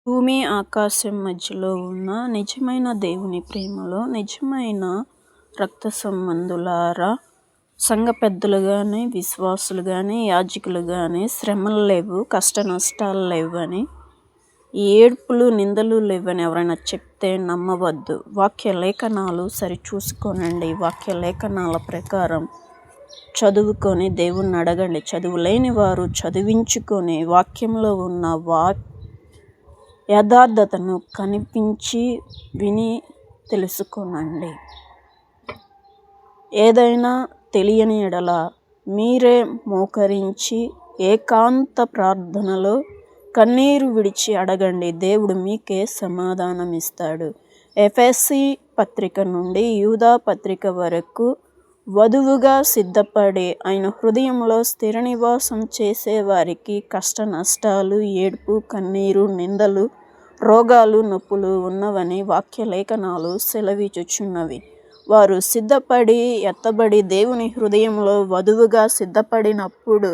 భూమి, ఆకాశం మధ్యలో ఉన్న నిజమైన దేవుని ప్రేమలో నిజమైన రక్త సంబంధులారా, సంఘ పెద్దలు కానీ, విశ్వాసులు కానీ, యాజకులు కానీ శ్రమలు లేవు, కష్ట నష్టాలు లేవని, ఏడ్పులు నిందలు లేవని ఎవరైనా చెప్తే నమ్మవద్దు. వాక్య లేఖనాలు సరిచూసుకోనండి. వాక్య లేఖనాల ప్రకారం చదువుకొని దేవుణ్ణి అడగండి. చదువు లేని వారు చదివించుకొని వాక్యంలో ఉన్న యథార్థతను కనిపించి విని తెలుసుకోనండి. ఏదైనా తెలియని ఎడల మీరే మోకరించి ఏకాంత ప్రార్థనలో కన్నీరు విడిచి అడగండి. దేవుడు మీకే సమాధానం ఇస్తాడు. ఎఫెసీ పత్రిక నుండి యూదా పత్రిక వరకు వధువుగా సిద్ధపడి ఆయన హృదయంలో స్థిర నివాసం చేసేవారికి కష్ట నష్టాలు, ఏడుపు, కన్నీరు, నిందలు, రోగాలు, నొప్పులు ఉన్నవని వాక్యలేఖనాలు సెలవిచ్చుచున్నవి. వారు సిద్ధపడి ఎత్తబడి దేవుని హృదయంలో వధువుగా సిద్ధపడినప్పుడు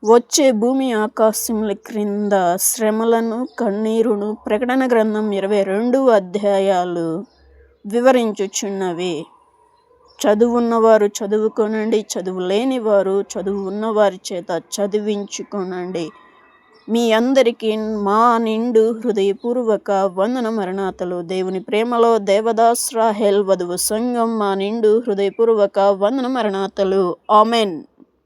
వచ్చే భూమి ఆకాశముల క్రింద శ్రమలను, కన్నీరును ప్రకటన గ్రంథం 22 అధ్యాయాలు వివరించుచున్నవి. చదువున్నవారు చదువుకోనండి, చదువు లేని వారు చదువు ఉన్నవారి చేత చదివించుకోనండి. మీ అందరికీ మా నిండు హృదయపూర్వక వందన మరణాతలు. దేవుని ప్రేమలో దేవదాస్ రాహెల్ వధువు సంఘం మా నిండు హృదయపూర్వక వందన మరణాతలు. ఆమెన్.